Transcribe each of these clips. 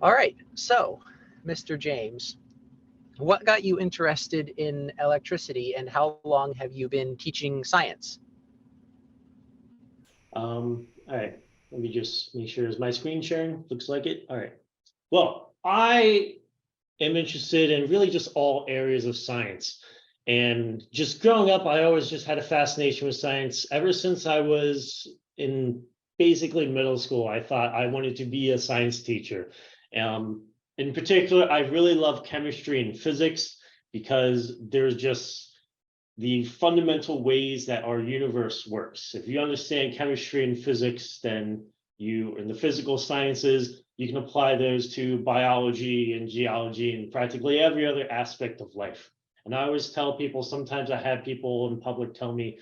All right, so Mr. James, what got you interested in electricity and how long have you been teaching science? All right, let me just make sure is my screen sharing. Looks like it. All right. Well, I am interested in really just all areas of science. And just growing up, I always just had a fascination with science. Ever since I was in basically middle school, I thought I wanted to be a science teacher. Um, in particular, I really love chemistry and physics because there's just the fundamental ways that our universe works. If you understand chemistry and physics, then you, in the physical sciences, you can apply those to biology and geology and practically every other aspect of life. And I always tell people, sometimes I have people in public tell me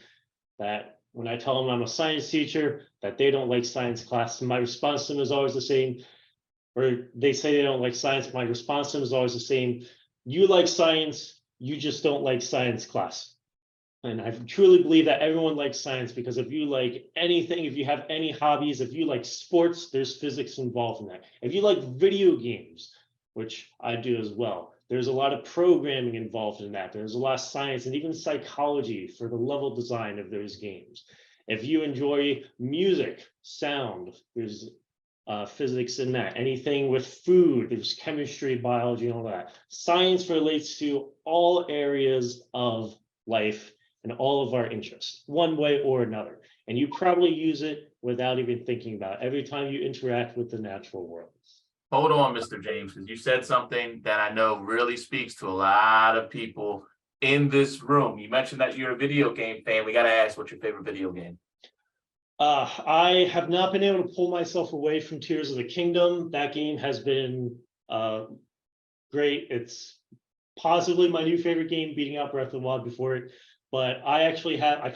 that when I tell them I'm a science teacher, that they don't like science class. And my response to them is always the same, or they say they don't like science. My response to them is always the same. You like science, you just don't like science class. And I truly believe that everyone likes science because if you like anything, if you have any hobbies, if you like sports, there's physics involved in that. If you like video games, which I do as well, there's a lot of programming involved in that. There's a lot of science and even psychology for the level design of those games. If you enjoy music, sound, there's physics in that. Anything with food, there's chemistry, biology, and all that. Science relates to all areas of life and all of our interests, one way or another. And you probably use it without even thinking about it every time you interact with the natural world. Hold on, Mr. James, because you said something that I know really speaks to a lot of people in this room. You mentioned that you're a video game fan. We got to ask, what's your favorite video game? I have not been able to pull myself away from Tears of the Kingdom. That game has been great. It's possibly my new favorite game, beating out Breath of the Wild before it. But I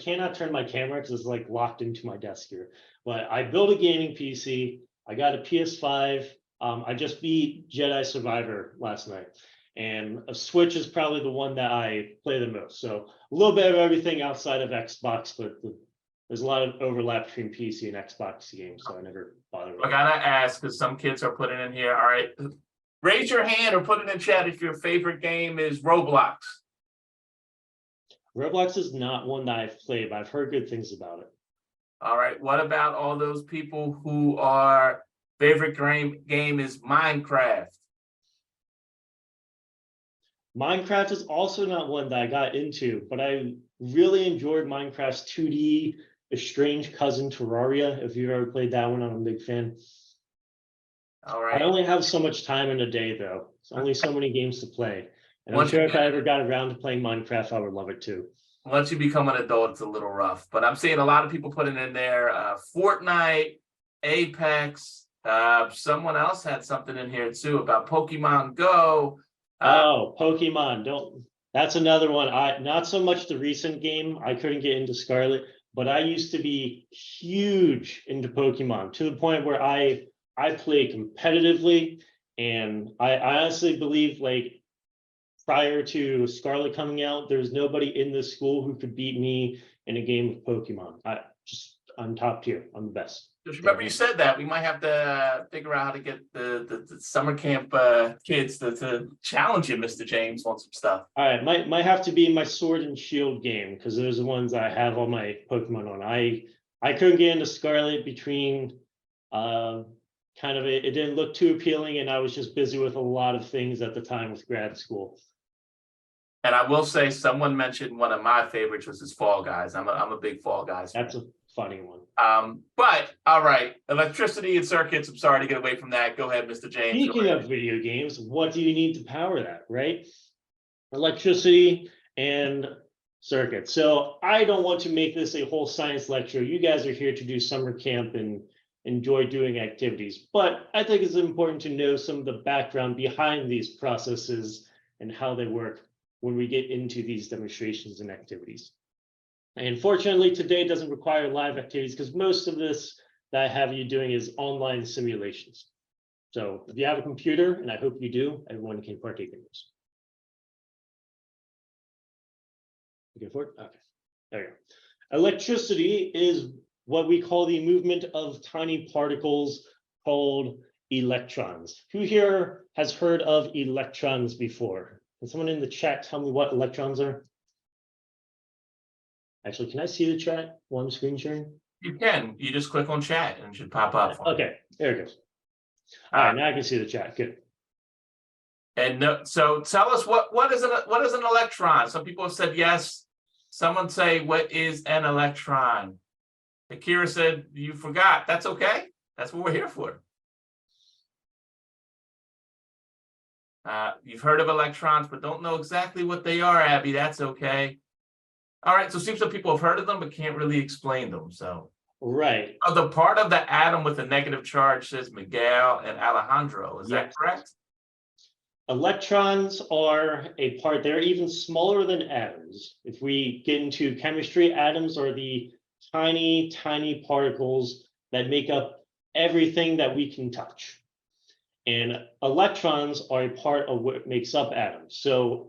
cannot turn my camera because it's like locked into my desk here. But I built a gaming PC. I got a PS5. I just beat Jedi Survivor last night. And a Switch is probably the one that I play the most. So a little bit of everything outside of Xbox, but there's a lot of overlap between PC and Xbox games, so I never bothered with I gotta ask because some kids are putting in here. All right, raise your hand or put it in chat if your favorite game is Roblox. Roblox is not one that I've played, but I've heard good things about it. All right, what about all those people who are favorite game is Minecraft? Minecraft is also not one that I got into, but I really enjoyed Minecraft's 2D estranged cousin Terraria. If you've ever played that one, I'm a big fan. All right. I only have so much time in a day, though. It's only so many games to play. And I'm Once sure you if I ever got around to playing Minecraft, I would love it too. Once you become an adult, it's a little rough. But I'm seeing a lot of people putting in there Fortnite, Apex. Someone else had something in here too about Pokemon Go. Oh, Pokemon. Don't. That's another one. Not so much the recent game. I couldn't get into Scarlet, but I used to be huge into Pokemon to the point where I play competitively, and I honestly believe like prior to Scarlet coming out, there's nobody in this school who could beat me in a game of Pokemon. I'm top tier. I'm the best. Just remember you said that. We might have to figure out how to get the summer camp kids to challenge you, Mr. James, on some stuff. All right, might have to be my Sword and Shield game because those are the ones I have all my Pokemon on. I couldn't get into Scarlet between kind of it didn't look too appealing, and I was just busy with a lot of things at the time with grad school. And I will say, someone mentioned one of my favorites was his Fall Guys. I'm a big Fall Guys fan. That's a funny one. But all right, electricity and circuits. I'm sorry to get away from that. Go ahead, Mr. James. Speaking of video games, what do you need to power that, right? Electricity and circuits. So I don't want to make this a whole science lecture. You guys are here to do summer camp and enjoy doing activities, but I think it's important to know some of the background behind these processes and how they work when we get into these demonstrations and activities. And fortunately, today doesn't require live activities because most of this that I have you doing is online simulations. So if you have a computer, and I hope you do, everyone can partake in this. Looking for it? Okay, there you go. Electricity is what we call the movement of tiny particles called electrons. Who here has heard of electrons before? Can someone in the chat tell me what electrons are? Actually, can I see the chat while I'm screen sharing? You can. You just click on chat and it should pop up. For okay, there it goes. All right, now I can see the chat. Good. And so tell us what is an electron? Some people have said yes. Someone say, what is an electron? Akira said you forgot. That's okay. That's what we're here for. You've heard of electrons, but don't know exactly what they are, Abby. That's okay. All right. So it seems some people have heard of them, but can't really explain them. So right. The part of the atom with a negative charge, says Miguel and Alejandro. Is that correct? Electrons are a part, they're even smaller than atoms. If we get into chemistry, atoms are the tiny, tiny particles that make up everything that we can touch. And electrons are a part of what makes up atoms. So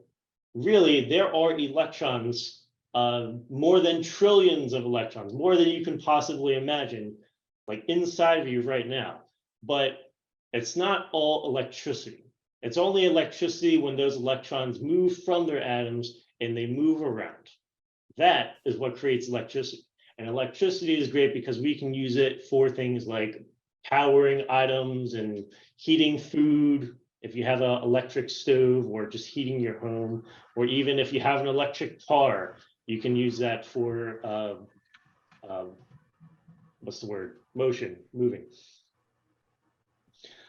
really, there are electrons, more than trillions of electrons, more than you can possibly imagine, like inside of you right now. But it's not all electricity. It's only electricity when those electrons move from their atoms and they move around. That is what creates electricity. And electricity is great because we can use it for things like powering items and heating food, if you have an electric stove, or just heating your home, or even if you have an electric car, you can use that for, what's the word? Motion, moving.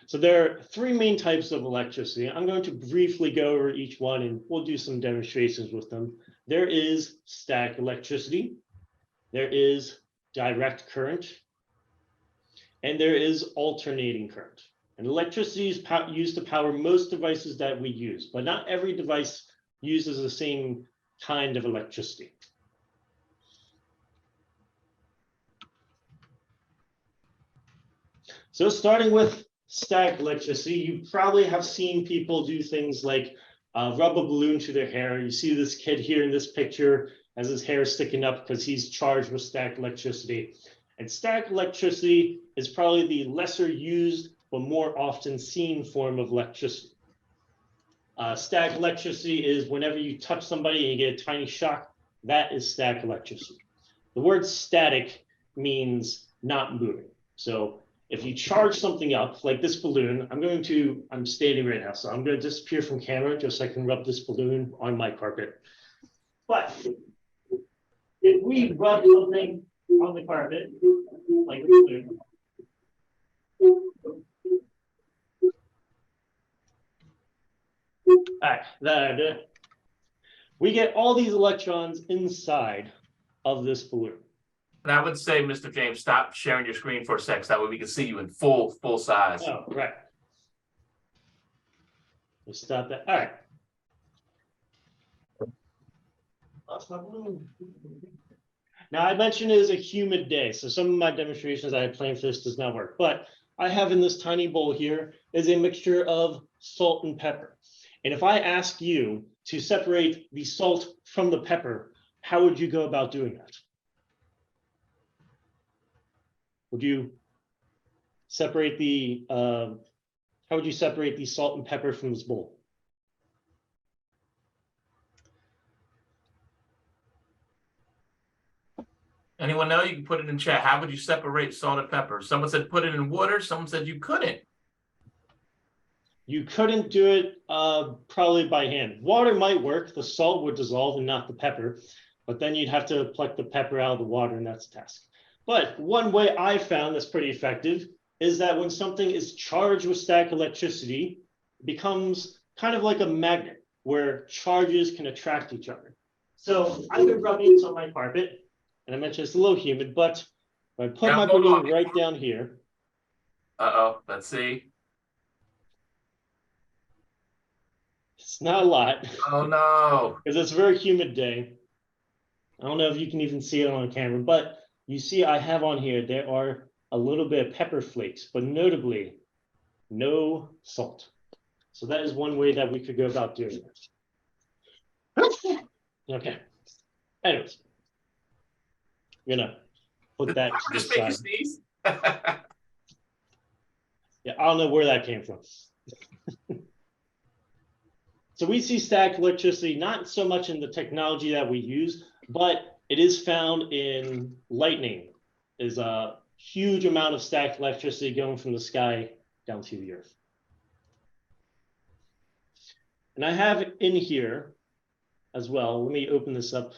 So there are three main types of electricity. I'm going to briefly go over each one and we'll do some demonstrations with them. There is static electricity, there is direct current, and there is alternating current. And electricity is used to power most devices that we use, but not every device uses the same kind of electricity. So starting with static electricity, you probably have seen people do things like rub a balloon to their hair. You see this kid here in this picture has his hair sticking up because he's charged with static electricity. And static electricity is probably the lesser used but more often seen form of electricity. Static electricity is whenever you touch somebody and you get a tiny shock, that is static electricity. The word static means not moving. So if you charge something up, like this balloon, I'm standing right now, so I'm going to disappear from camera just so I can rub this balloon on my carpet. But if we rub something on the carpet, like this balloon, we get all these electrons inside of this balloon. And I would say, Mr. James, stop sharing your screen for a sec, so that way we can see you in full size. Oh, right. Let's stop that. All right. Now, I mentioned it is a humid day, so some of my demonstrations I had planned for this does not work. But I have in this tiny bowl here is a mixture of salt and pepper. And if I ask you to separate the salt from the pepper, how would you go about doing that? Would you separate the, how would you separate the salt and pepper from this bowl? Anyone know? You can put it in chat. How would you separate salt and pepper? Someone said put it in water. Someone said you couldn't. You couldn't do it probably by hand. Water might work. The salt would dissolve and not the pepper, but then you'd have to pluck the pepper out of the water, and that's a task. But one way I found that's pretty effective is that when something is charged with static electricity, it becomes kind of like a magnet where charges can attract each other. So I've been rubbing this on my carpet, and I mentioned it's a little humid, but if I put my balloon right down here. Let's see. It's not a lot. Oh, no. Because it's a very humid day. I don't know if you can even see it on camera, but you see I have on here, there are a little bit of pepper flakes, but notably no salt. So that is one way that we could go about doing this. Okay. Anyways, I'm gonna put that to the Just make you side. sneeze. Yeah, I don't know where that came from. So we see static electricity not so much in the technology that we use, but it is found in lightning. Is a huge amount of static electricity going from the sky down to the earth. And I have in here as well, let me open this up.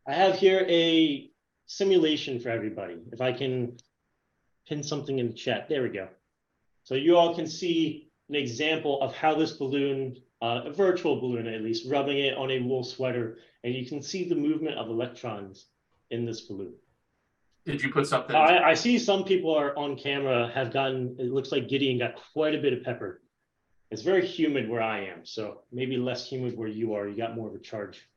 I have here a simulation for everybody. If I can pin something in the chat, there we go. So you all can see an example of how this balloon, a virtual balloon at least, rubbing it on a wool sweater, and you can see the movement of electrons in this balloon. Did you put something? I see some people are on camera have gotten, it looks like Gideon got quite a bit of pepper. It's very humid where I am, so maybe less humid where you are. You got more of a charge.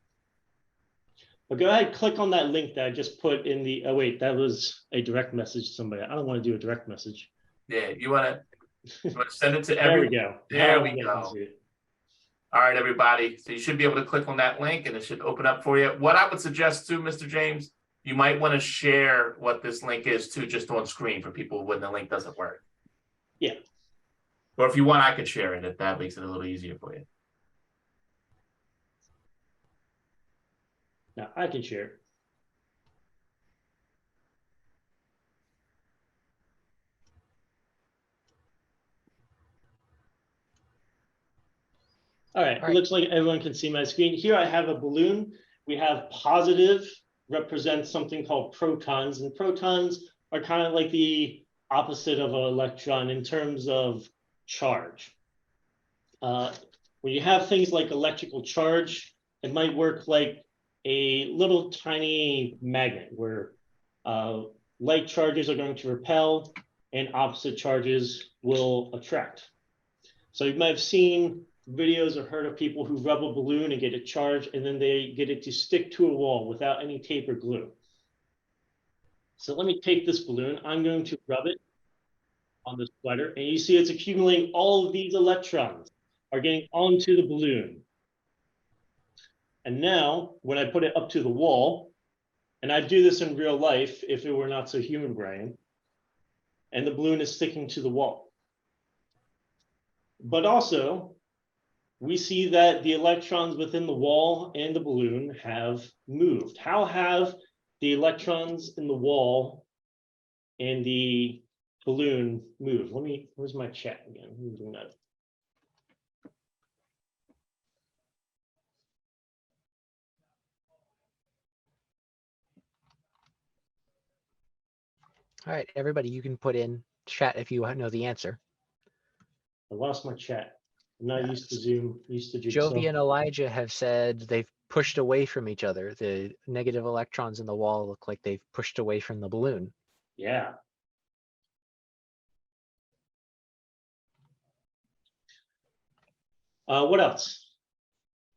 But go ahead, click on that link that I just put in the, oh wait, that was a direct message to somebody. I don't want to do a direct message. Yeah, you want to send it to There everyone? we go. There we go. All right, everybody. So you should be able to click on that link and it should open up for you. What I would suggest too, Mr. James, you might want to share what this link is too, just on screen for people when the link doesn't work. Yeah. Or if you want, I could share it if that makes it a little easier for you. Now I can share. All right, it looks like everyone can see my screen. Here I have a balloon. We have positive represents something called protons, and protons are kind of like the opposite of an electron in terms of charge. When you have things like electrical charge, it might work like a little tiny magnet where like charges are going to repel and opposite charges will attract. So you might have seen videos or heard of people who rub a balloon and get it charged, and then they get it to stick to a wall without any tape or glue. So let me take this balloon. I'm going to rub it on the sweater, and you see it's accumulating. All of these electrons are getting onto the balloon. And now when I put it up to the wall, and I do this in real life if it were not so human brain, and the balloon is sticking to the wall. But also, we see that the electrons within the wall and the balloon have moved. How have the electrons in the wall and the balloon moved? Where's my chat again? Let me bring that up. All right, everybody, you can put in chat if you know the answer. I lost my chat. I'm not used to Zoom, used to Jigsaw. Jovi and Elijah have said they've pushed away from each other. The negative electrons in the wall look like they've pushed away from the balloon. Yeah. What else?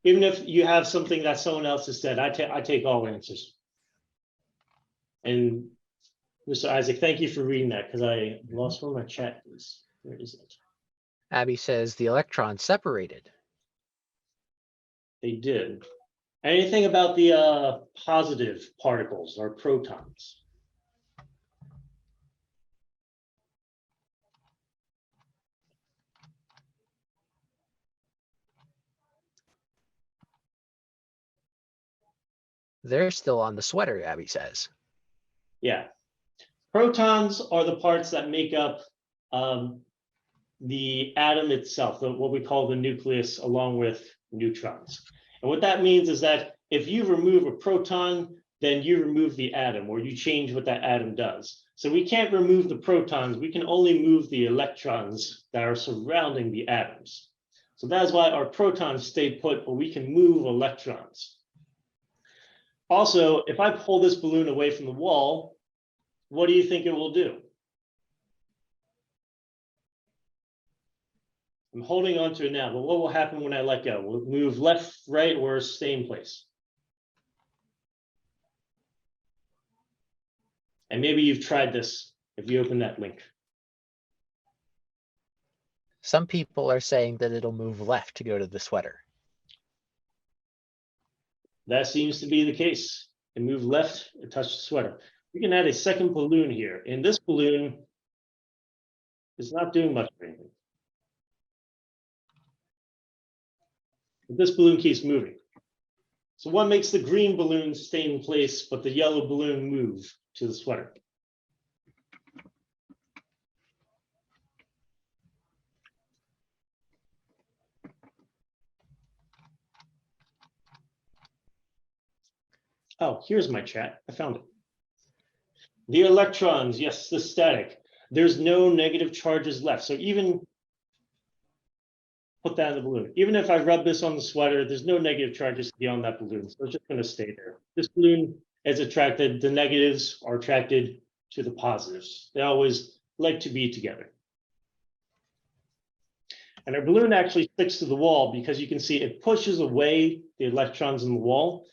Even if you have something that someone else has said, I take all answers. And Mr. Isaac, thank you for reading that because I lost where my chat is. Where is it? Abby says the electrons separated. They did. Anything about the positive particles or protons? They're still on the sweater, Abby says. Yeah. Protons are the parts that make up the atom itself, what we call the nucleus, along with neutrons. And what that means is that if you remove a proton, then you remove the atom, or you change what that atom does. So we can't remove the protons, we can only move the electrons that are surrounding the atoms. So that's why our protons stay put, but we can move electrons. Also, if I pull this balloon away from the wall, what do you think it will do? I'm holding on to it now, but what will happen when I let go? Will it move left, right, or stay in place? And maybe you've tried this if you open that link. Some people are saying that it'll move left to go to the sweater. That seems to be the case. It moved left, it touched the sweater. We can add a second balloon here, and this balloon is not doing much of anything. But this balloon keeps moving. So what makes the green balloon stay in place, but the yellow balloon move to the sweater? Oh, here's my chat. I found it. The electrons, yes, the static. There's no negative charges left. So even put that in the balloon. Even if I rub this on the sweater, there's no negative charges beyond that balloon. So it's just going to stay there. This balloon is attracted, the negatives are attracted to the positives. They always like to be together. And our balloon actually sticks to the wall because you can see it pushes away the electrons in the wall,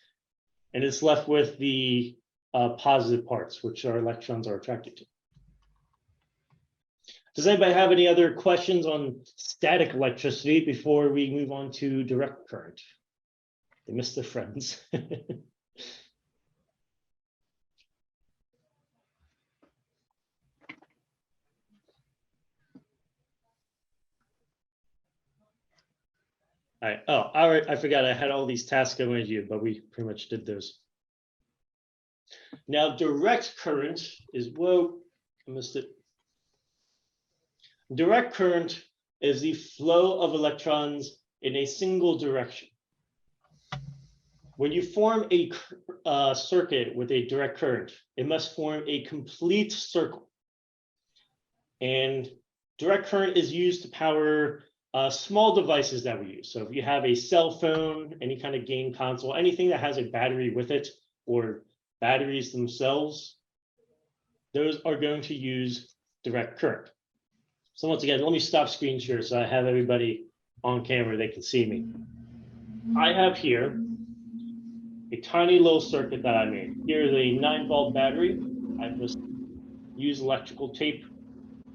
and it's left with the positive parts, which our electrons are attracted to. Does anybody have any other questions on static electricity before we move on to direct current? They miss their friends. All right. Oh, all right. I forgot I had all these tasks I wanted to do, but we pretty much did those. Now, direct current is, whoa, I missed it. Direct current is the flow of electrons in a single direction. When you form a circuit with a direct current, it must form a complete circle. And direct current is used to power small devices that we use. So if you have a cell phone, any kind of game console, anything that has a battery with it, or batteries themselves, those are going to use direct current. So once again, let me stop screen share so I have everybody on camera, they can see me. I have here a tiny little circuit that I made. Here's a 9-volt battery. I just use electrical tape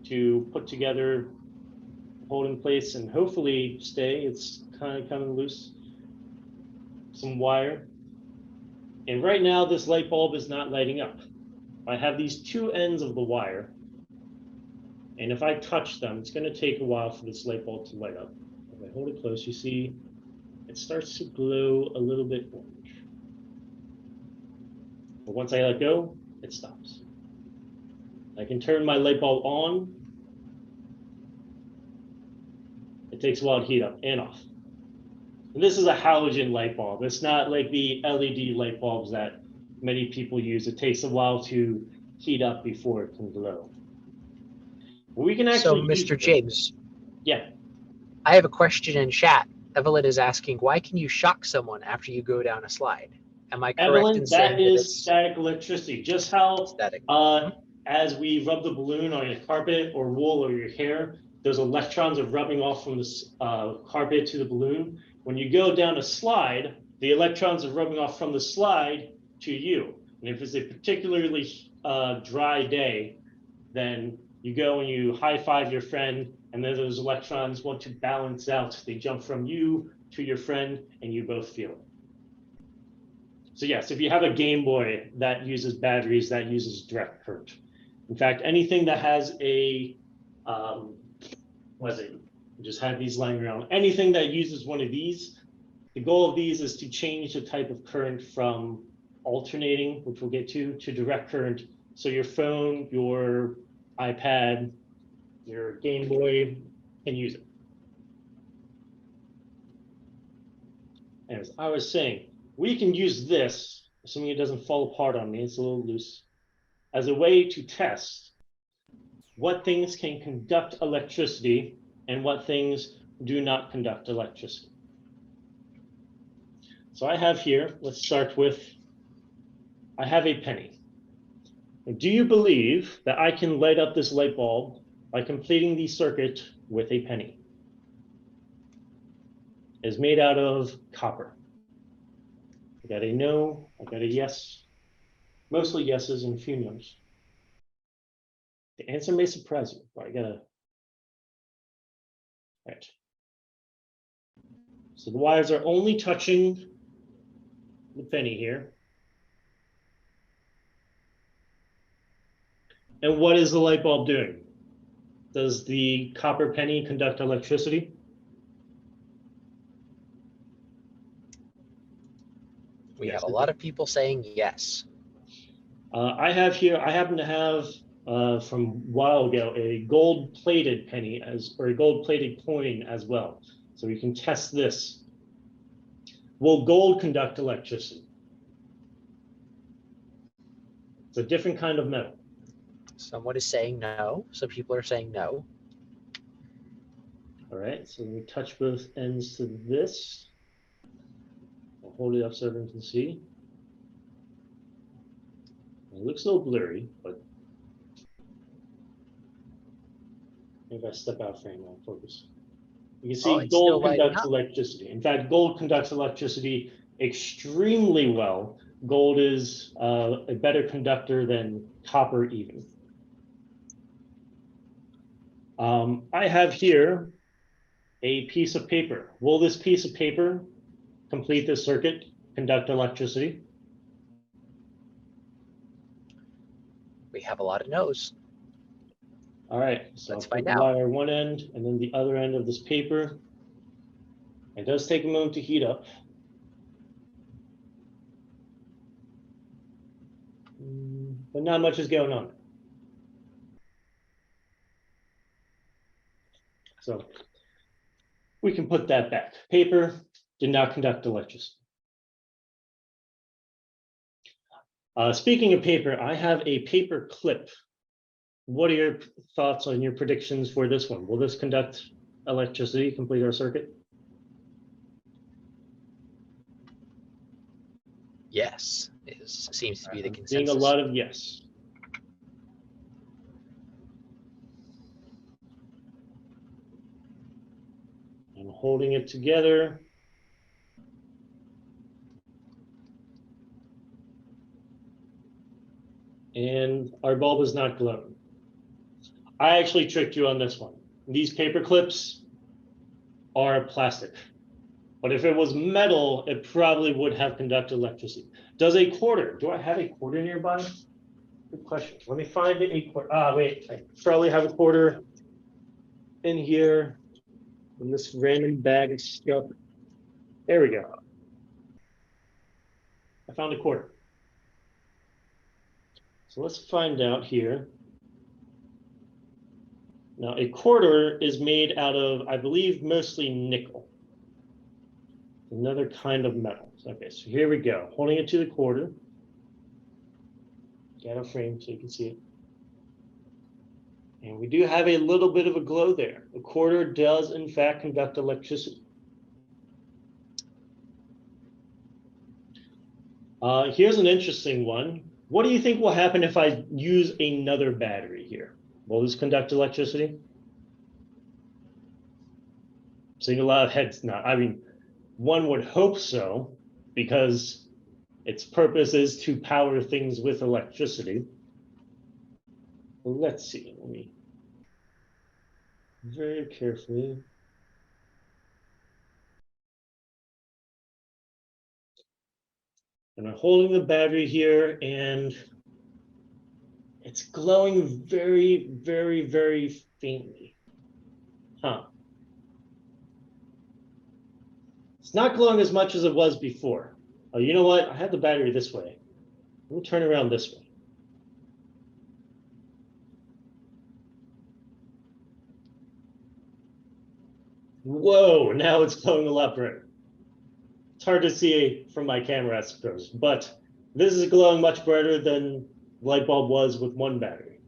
to put together, hold in place, and hopefully stay. It's kind of coming loose. Some wire. And right now, this light bulb is not lighting up. I have these two ends of the wire. And if I touch them, it's going to take a while for this light bulb to light up. If I hold it close, you see it starts to glow a little bit orange. But once I let go, it stops. I can turn my light bulb on. It takes a while to heat up and off. And this is a halogen light bulb. It's not like the LED light bulbs that many people use. It takes a while to heat up before it can glow. We can actually. So, Mr. James. Yeah. I have a question in chat. Evelyn is asking, why can you shock someone after you go down a slide? Am I correct Evelyn, in saying that is static electricity. Just how static? As we rub the balloon on your carpet or wool or your hair, those electrons are rubbing off from this carpet to the balloon. When you go down a slide, the electrons are rubbing off from the slide to you. And if it's a particularly dry day, then you go and you high-five your friend, and then those electrons want to balance out. They jump from you to your friend, and you both feel it. So yes, if you have a Game Boy that uses batteries, that uses direct current. In fact, anything that has a, what is it? We just had these lying around. Anything that uses one of these, the goal of these is to change the type of current from alternating, which we'll get to direct current. So your phone, your iPad, your Game Boy can use it. As I was saying, we can use this, assuming it doesn't fall apart on me, it's a little loose, as a way to test what things can conduct electricity and what things do not conduct electricity. So I have here, let's start with, I have a penny. Do you believe that I can light up this light bulb by completing the circuit with a penny? It's made out of copper. I got a no, I got a yes, mostly yeses and few no's. The answer may surprise you, but I gotta, right. So the wires are only touching the penny here. And what is the light bulb doing? Does the copper penny conduct electricity? We Yes, have a lot of people saying yes. I happen to have from a while ago a gold-plated penny or a gold-plated coin as well. So we can test this. Will gold conduct electricity? It's a different kind of metal. Someone is saying no. Some people are saying no. All right, so we touch both ends to this. I'll hold it up so everyone can see. It looks a little blurry, but if I step out frame, I'll focus. You can see It's still gold lighting conducts up. electricity. In fact, gold conducts electricity extremely well. Gold is a better conductor than copper even. I have here a piece of paper. Will this piece of paper complete this circuit, conduct electricity? We have a lot of no's. All right, so Let's I'll put find the out. wire one end and then the other end of this paper. It does take a moment to heat up. But not much is going on. So we can put that back. Paper did not conduct electricity. Speaking of paper, I have a paper clip. What are your thoughts on your predictions for this one? Will this conduct electricity, complete our circuit? Yes, seems to be the I'm consensus. seeing a lot of yes. I'm holding it together. And our bulb is not glowing. I actually tricked you on this one. These paper clips are plastic. But if it was metal, it probably would have conducted electricity. Does a quarter, do I have a quarter nearby? Good question. Let me find a quarter. Wait, I probably have a quarter in here in this random bag of stuff. There we go. I found a quarter. So let's find out here. Now, a quarter is made out of, I believe, mostly nickel. Another kind of metal. Okay, so here we go. Holding it to the quarter. Get a frame so you can see it. And we do have a little bit of a glow there. A quarter does, in fact, conduct electricity. Here's an interesting one. What do you think will happen if I use another battery here? Will this conduct electricity? Seeing a lot of heads not. I mean, one would hope so, because its purpose is to power things with electricity. Well, let's see. Let me very carefully. And I'm holding the battery here, and it's glowing very, very, very faintly. Huh. It's not glowing as much as it was before. Oh, you know what? I have the battery this way. Let me turn around this way. Whoa, now it's glowing a lot brighter. It's hard to see from my camera, I suppose, but this is glowing much brighter than the light bulb was with one battery.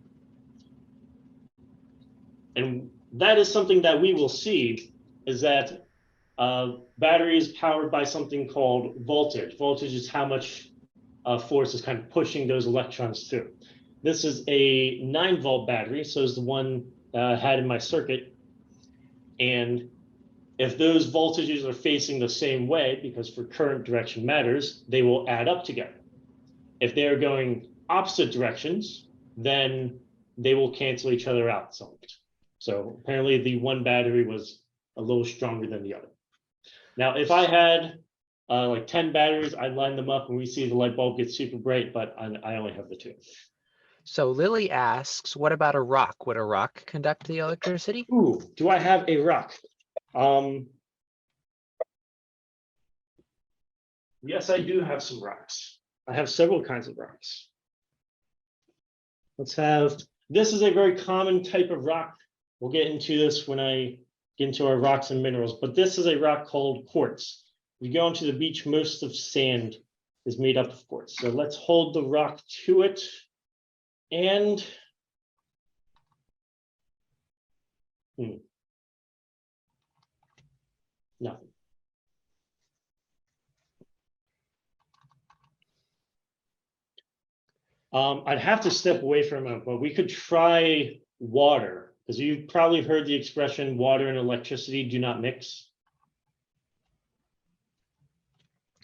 And that is something that we will see, is that battery is powered by something called voltage. Voltage is how much force is kind of pushing those electrons through. This is a 9-volt battery, so is the one I had in my circuit. And if those voltages are facing the same way, because for current direction matters, they will add up together. If they are going opposite directions, then they will cancel each other out somewhat. So apparently the one battery was a little stronger than the other. Now, if I had like 10 batteries, I line them up and we see the light bulb gets super bright, but I only have the 2. So Lily asks, what about a rock? Would a rock conduct the electricity? Ooh, do I have a rock? Yes, I do have some rocks. I have several kinds of rocks. This is a very common type of rock. We'll get into this when I get into our rocks and minerals, but this is a rock called quartz. You go onto the beach, most of sand is made up of quartz. So let's hold the rock to it and nothing. I'd have to step away from it, but we could try water, because you've probably heard the expression water and electricity do not mix.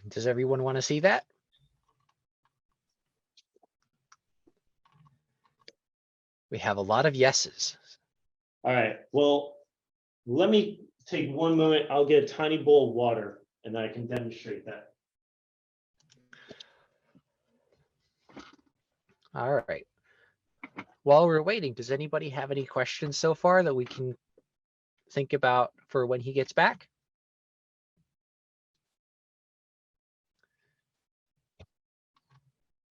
Does everyone want to see that? We have a lot of yeses. All right, well, let me take one moment. I'll get a tiny bowl of water and then I can demonstrate that. All right. While we're waiting, does anybody have any questions so far that we can think about for when he gets back?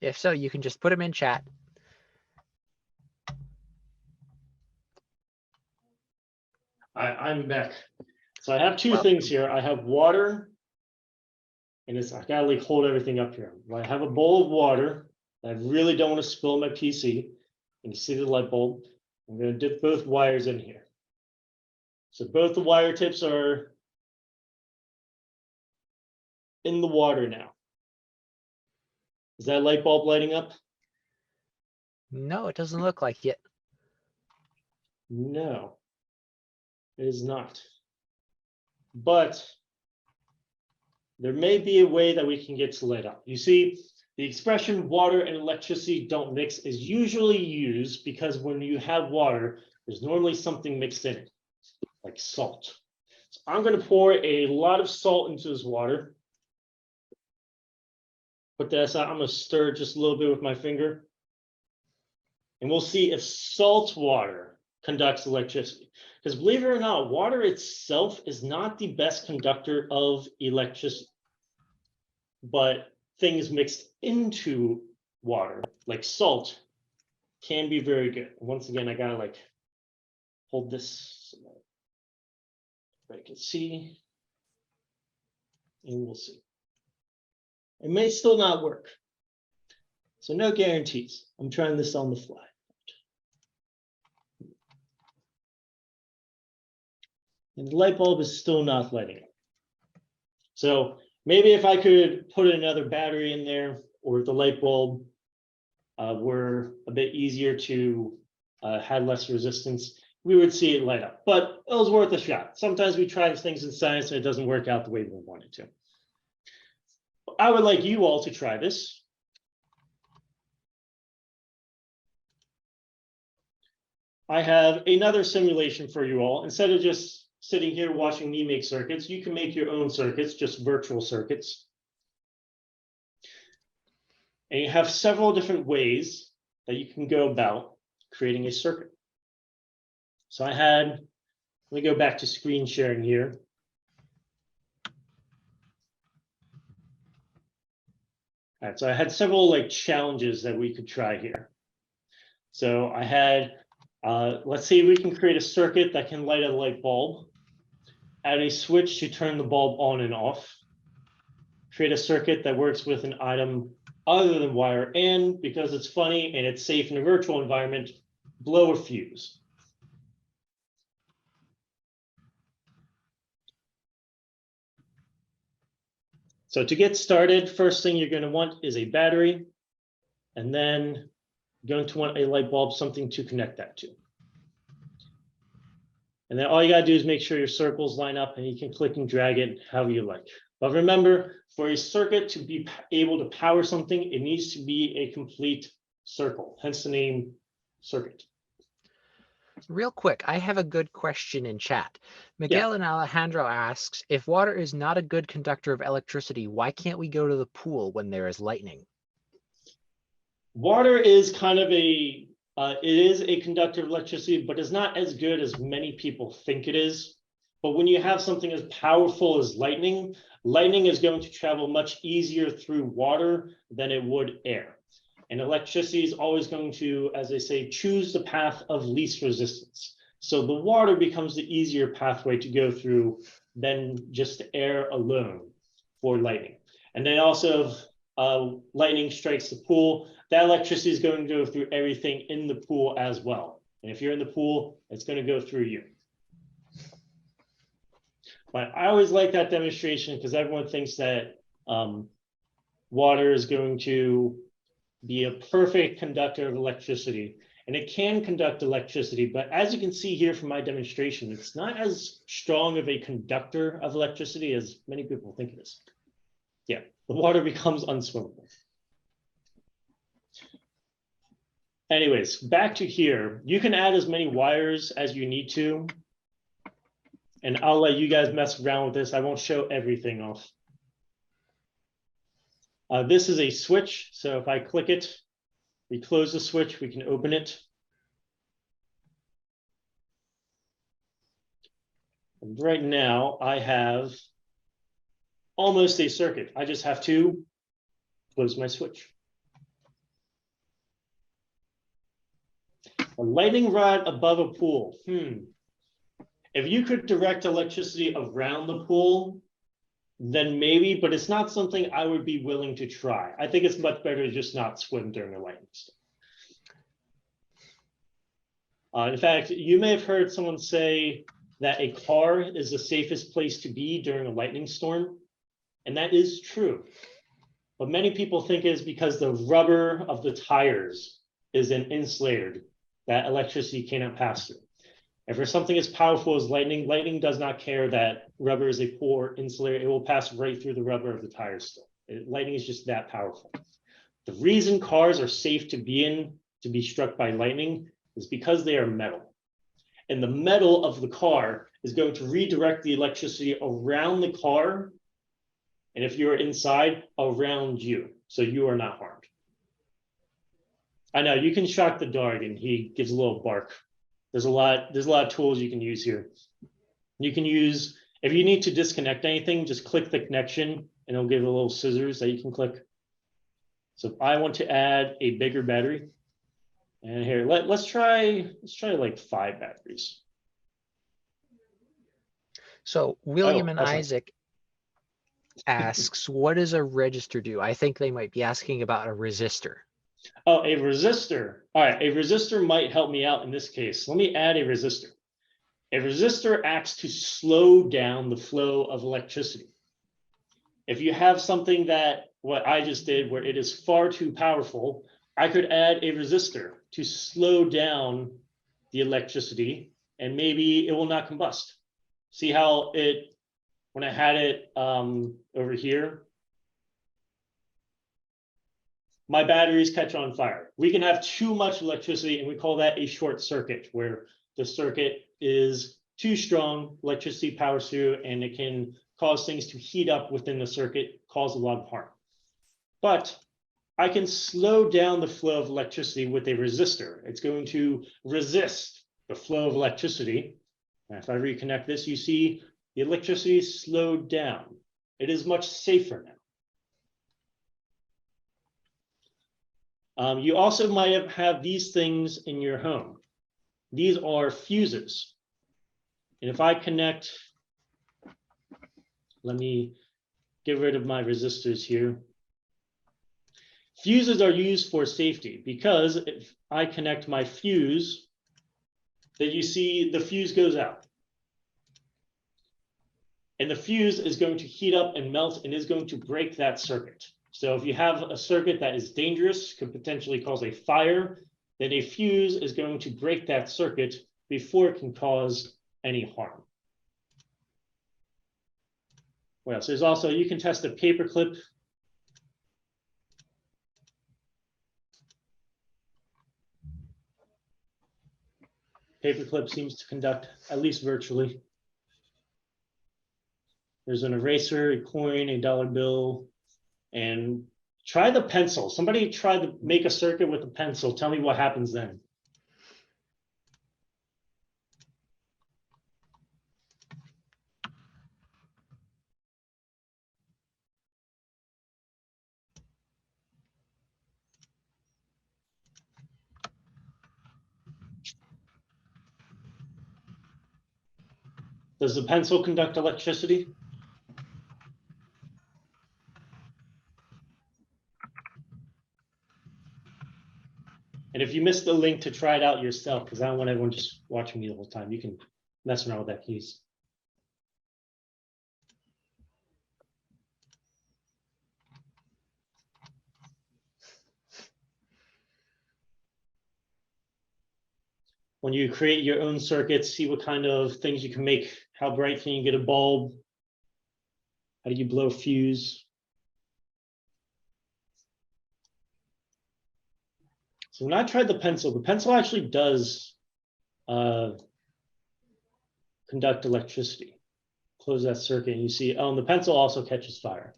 If so, you can just put them in chat. I'm back. So I have two things here. I have water, and I gotta like hold everything up here. I have a bowl of water. I really don't want to spill my PC. And you see the light bulb. I'm going to dip both wires in here. So both the wire tips are in the water now. Is that light bulb lighting up? No, it doesn't look like it. No, it is not. But there may be a way that we can get to light up. You see, the expression water and electricity don't mix is usually used because when you have water, there's normally something mixed in it, like salt. So I'm going to pour a lot of salt into this water. Put that aside. I'm going to stir just a little bit with my finger. And we'll see if salt water conducts electricity. Because believe it or not, water itself is not the best conductor of electricity. But things mixed into water, like salt, can be very good. Once again, I gotta like hold this so that I can see, and we'll see. It may still not work, so no guarantees. I'm trying this on the fly. And the light bulb is still not lighting up. So maybe if I could put another battery in there, or if the light bulb were a bit easier to have less resistance, we would see it light up. But it was worth a shot. Sometimes we try things in science and it doesn't work out the way we want it to. I would like you all to try this. I have another simulation for you all. Instead of just sitting here watching me make circuits, you can make your own circuits, just virtual circuits. And you have several different ways that you can go about creating a circuit. So let me go back to screen sharing here. All right, so I had several like challenges that we could try here. So I had, let's see if we can create a circuit that can light a light bulb. Add a switch to turn the bulb on and off. Create a circuit that works with an item other than wire, and because it's funny and it's safe in a virtual environment, blow a fuse. So to get started, first thing you're going to want is a battery, and then you're going to want a light bulb, something to connect that to. And then all you got to do is make sure your circles line up, and you can click and drag it however you like. But remember, for a circuit to be able to power something, it needs to be a complete circle, hence the name circuit. Real quick, I have a good question in chat. Miguel and Alejandro asks, if water is not a good conductor of electricity, why can't we go to the pool when there is lightning? Water is kind of it is a conductor of electricity, but it's not as good as many people think it is. But when you have something as powerful as lightning, lightning is going to travel much easier through water than it would air. And electricity is always going to, as they say, choose the path of least resistance. So the water becomes the easier pathway to go through than just air alone for lightning. And then also, lightning strikes the pool, that electricity is going to go through everything in the pool as well. And if you're in the pool, it's going to go through you. But I always like that demonstration because everyone thinks that water is going to be a perfect conductor of electricity. And it can conduct electricity, but as you can see here from my demonstration, it's not as strong of a conductor of electricity as many people think it is. Yeah, the water becomes unswimmable. Anyways, back to here. You can add as many wires as you need to. And I'll let you guys mess around with this. I won't show everything off. This is a switch. So if I click it, we close the switch, we can open it. And right now I have almost a circuit. I just have to close my switch. A lightning rod above a pool. If you could direct electricity around the pool, then maybe, but it's not something I would be willing to try. I think it's much better to just not swim during a lightning storm. In fact, you may have heard someone say that a car is the safest place to be during a lightning storm, and that is true. But many people think it is because the rubber of the tires is an insulator that electricity cannot pass through. And for something as powerful as lightning, lightning does not care that rubber is a poor insulator. It will pass right through the rubber of the tires still. Lightning is just that powerful. The reason cars are safe to be in, to be struck by lightning, is because they are metal. And the metal of the car is going to redirect the electricity around the car. And if you're inside, around you. So you are not harmed. I know you can shock the dog and he gives a little bark. There's a lot of tools you can use here. You can use, if you need to disconnect anything, just click the connection and it'll give a little scissors that you can click. So if I want to add a bigger battery, and here, let's try like 5 batteries. So William and Isaac asks, what does a resistor do? I think they might be asking about a resistor. Oh, a resistor. All right, a resistor might help me out in this case. Let me add a resistor. A resistor acts to slow down the flow of electricity. If you have something that, what I just did, where it is far too powerful, I could add a resistor to slow down the electricity, and maybe it will not combust. See how it, when I had it over here, my batteries catch on fire. We can have too much electricity, and we call that a short circuit, where the circuit is too strong, electricity powers through, and it can cause things to heat up within the circuit, cause a lot of harm. But I can slow down the flow of electricity with a resistor. It's going to resist the flow of electricity. And if I reconnect this, you see the electricity is slowed down. It is much safer now. You also might have these things in your home. These are fuses. And if I connect, let me get rid of my resistors here. Fuses are used for safety because if I connect my fuse, then you see the fuse goes out. And the fuse is going to heat up and melt and is going to break that circuit. So if you have a circuit that is dangerous, could potentially cause a fire, then a fuse is going to break that circuit before it can cause any harm. What else? There's also, you can test a paper clip. Paperclip seems to conduct, at least virtually. There's an eraser, a coin, a dollar bill, and try the pencil. Somebody try to make a circuit with a pencil. Tell me what happens then. Does the pencil conduct electricity? And if you missed the link to try it out yourself, because I don't want everyone just watching me the whole time, you can mess around with that keys. When you create your own circuits, see what kind of things you can make. How bright can you get a bulb? How do you blow a fuse? So when I tried the pencil actually does conduct electricity. Close that circuit and you see, oh, and the pencil also catches fire.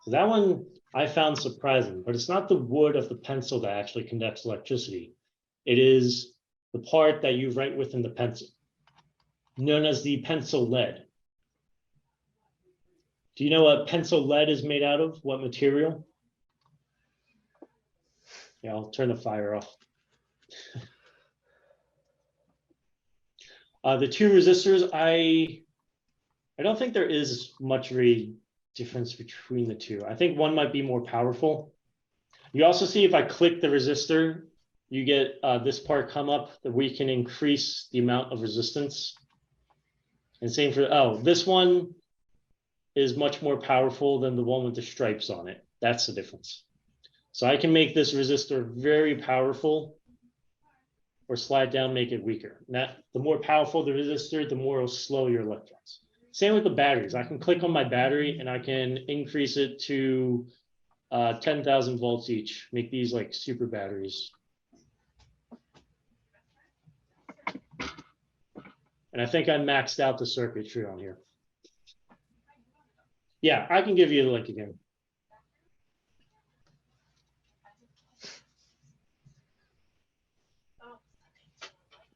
So that one I found surprising, but it's not the wood of the pencil that actually conducts electricity. It is the part that you write with in the pencil, known as the pencil lead. Do you know what pencil lead is made out of? What material? Yeah, I'll turn the fire off. The two resistors, I don't think there is much of a difference between the two. I think one might be more powerful. You also see if I click the resistor, you get this part come up that we can increase the amount of resistance. And same for, oh, this one is much more powerful than the one with the stripes on it. That's the difference. So I can make this resistor very powerful or slide down, make it weaker. Now, the more powerful the resistor, the more it'll slow your electrons. Same with the batteries. I can click on my battery and I can increase it to 10,000 volts each, make these like super batteries. And I think I maxed out the circuitry on here. Yeah, I can give you the link again.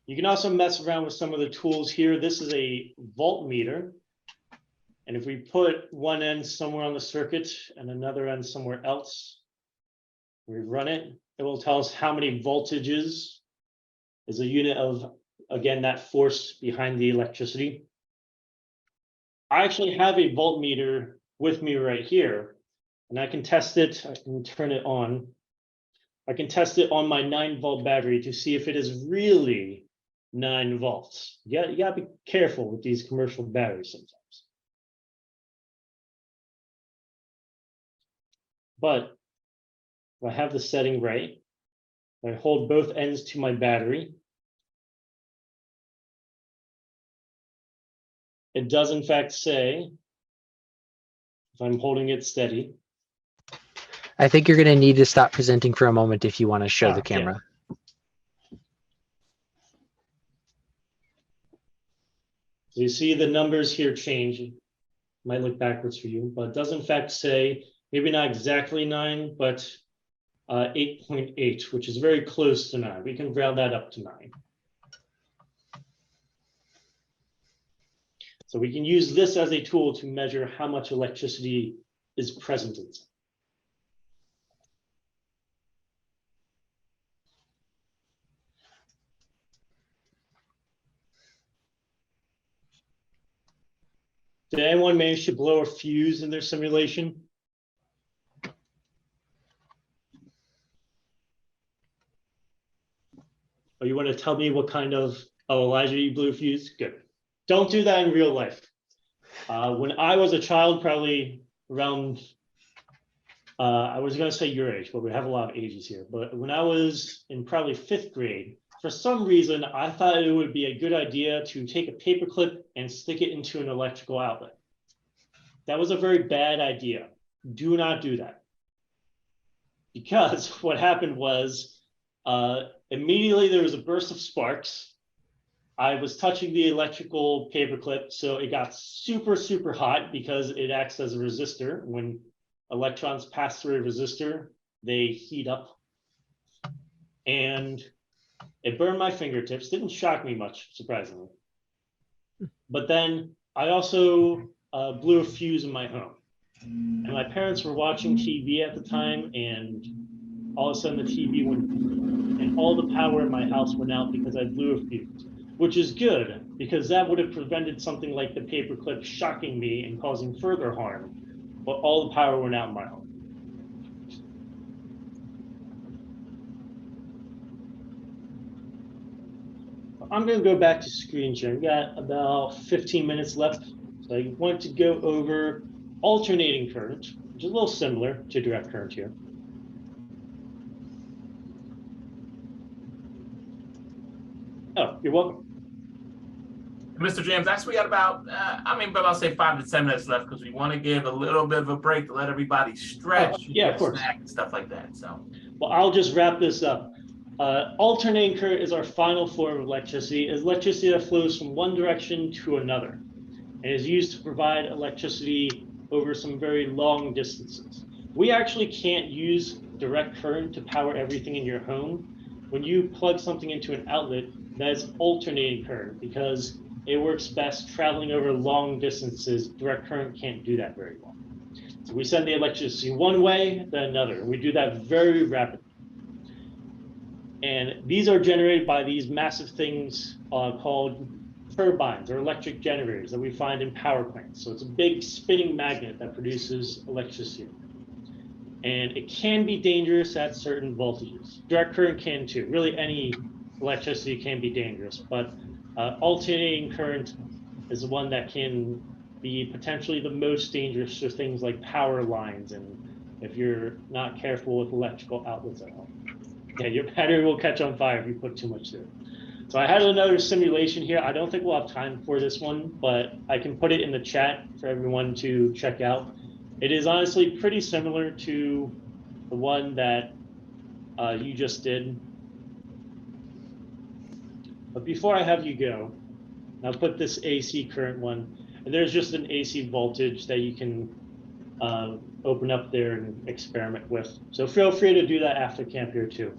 You can also mess around with some of the tools here. This is a voltmeter. And if we put one end somewhere on the circuit and another end somewhere else, we run it, it will tell us how many voltages is a unit of, again, that force behind the electricity. I actually have a voltmeter with me right here, and I can test it. I can turn it on. I can test it on my 9-volt battery to see if it is really 9 volts. You gotta be careful with these commercial batteries sometimes. But if I have the setting right, I hold both ends to my battery. It does in fact say, if I'm holding it steady. I think you're going to need to stop presenting for a moment if you want to show the camera. Yeah. So you see the numbers here change. It might look backwards for you, but it does in fact say, maybe not exactly 9, but 8.8, which is very close to 9. We can round that up to 9. So we can use this as a tool to measure how much electricity is present in something. Did anyone manage to blow a fuse in their simulation? Oh, you want to tell me what kind of, oh, Elijah, you blew a fuse? Good. Don't do that in real life. When I was a child, probably around, I was going to say your age, but we have a lot of ages here. But when I was in probably 5th grade, for some reason, I thought it would be a good idea to take a paper clip and stick it into an electrical outlet. That was a very bad idea. Do not do that. Because what happened was, immediately there was a burst of sparks. I was touching the electrical paperclip, so it got super, super hot because it acts as a resistor. When electrons pass through a resistor, they heat up. And it burned my fingertips. Didn't shock me much, surprisingly. But then I also blew a fuse in my home. And my parents were watching TV at the time, and all of a sudden the TV went, and all the power in my house went out because I blew a fuse, which is good because that would have prevented something like the paperclip shocking me and causing further harm. But all the power went out in my home. I'm going to go back to screen sharing. We got about 15 minutes left. So I want to go over alternating current, which is a little similar to direct current here. Oh, you're welcome. Mr. James, actually we got about, about say 5 to 10 minutes left because we want to give a little bit of a break to let everybody stretch, yeah, of course, snack and stuff like that. So, well, I'll just wrap this up. Alternating current is our final form of electricity. It's electricity that flows from one direction to another and is used to provide electricity over some very long distances. We actually can't use direct current to power everything in your home. When you plug something into an outlet, that's alternating current because it works best traveling over long distances. Direct current can't do that very well. So we send the electricity one way, then another. We do that very rapidly. And these are generated by these massive things called turbines or electric generators that we find in power plants. So it's a big spinning magnet that produces electricity. And it can be dangerous at certain voltages. Direct current can too. Really any electricity can be dangerous, but alternating current is the one that can be potentially the most dangerous for things like power lines and if you're not careful with electrical outlets at home. Yeah, your battery will catch on fire if you put too much to it. So I had another simulation here. I don't think we'll have time for this one, but I can put it in the chat for everyone to check out. It is honestly pretty similar to the one that you just did. But before I have you go, I'll put this AC current one. And there's just an AC voltage that you can open up there and experiment with. So feel free to do that after camp here too.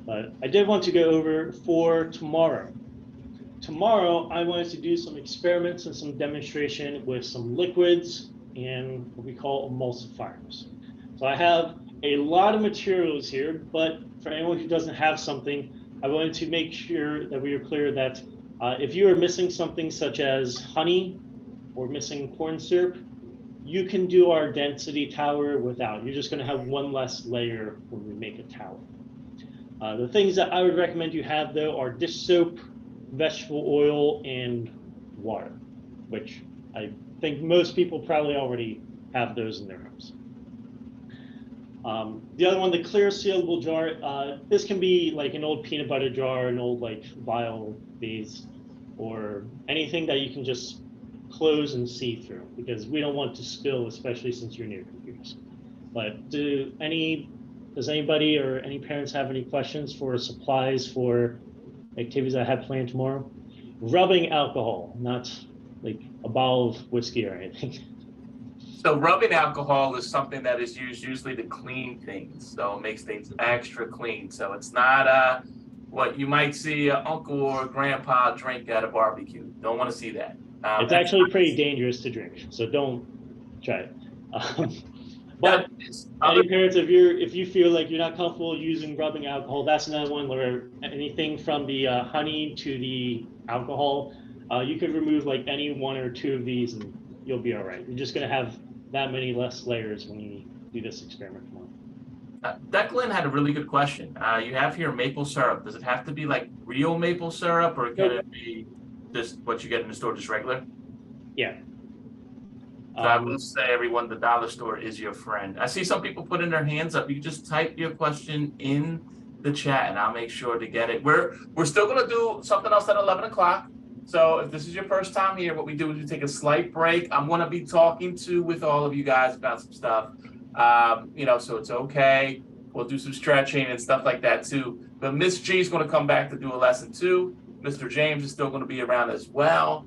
But I did want to go over for tomorrow. Tomorrow, I wanted to do some experiments and some demonstration with some liquids and what we call emulsifiers. So I have a lot of materials here, but for anyone who doesn't have something, I wanted to make sure that we are clear that if you are missing something such as honey or missing corn syrup, you can do our density tower without. You're just going to have one less layer when we make a tower. The things that I would recommend you have, though, are dish soap, vegetable oil, and water, which I think most people probably already have those in their homes. The other one, the clear sealable jar, this can be like an old peanut butter jar, an old like vial vase, or anything that you can just close and see through, because we don't want to spill, especially since you're near computers. But does anybody or any parents have any questions for supplies for activities I have planned tomorrow? Rubbing alcohol, not like a bottle of whiskey or anything. So rubbing alcohol is something that is used usually to clean things. So it makes things extra clean. So it's not what you might see an uncle or grandpa drink at a barbecue. Don't want to see that. It's actually pretty dangerous to drink, so don't try it. But any parents, if you feel like you're not comfortable using rubbing alcohol, that's another one where anything from the honey to the alcohol, you could remove like any one or two of these and you'll be all right. You're just going to have that many less layers when you do this experiment tomorrow. Declan had a really good question. You have here maple syrup. Does it have to be like real maple syrup, or can it be just what you get in the store, just regular? Yeah. So I will say, everyone, the dollar store is your friend. I see some people putting their hands up. You can just type your question in the chat and I'll make sure to get it. We're still going to do something else at 11 o'clock. So if this is your first time here, what we do is we take a slight break. I'm going to be talking with all of you guys about some stuff, so it's okay. We'll do some stretching and stuff like that too. But Miss G is going to come back to do a lesson too. Mr. James is still going to be around as well.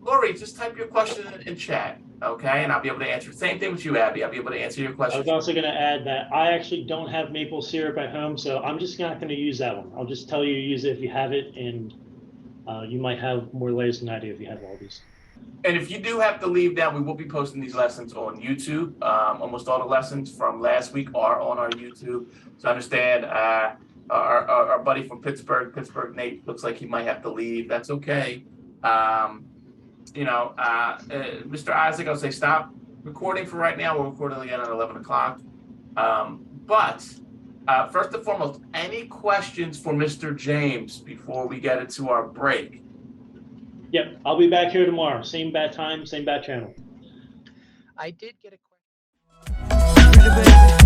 Lori, just type your question in chat, okay? And I'll be able to answer. Same thing with you, Abby. I'll be able to answer your I question. was also going to add that I actually don't have maple syrup at home, so I'm just not going to use that one. I'll just tell you to use it if you have it, and you might have more layers than I do if you have all these. And if you do have to leave now, we will be posting these lessons on YouTube. Almost all the lessons from last week are on our YouTube. So I understand our buddy from Pittsburgh, Nate, looks like he might have to leave. That's okay. Mr. Isaac, I'll say stop recording for right now. We're recording again at 11 o'clock. But first and foremost, any questions for Mr. James before we get into our break? Yep, I'll be back here tomorrow. Same bad time, same bad channel. I did get a question.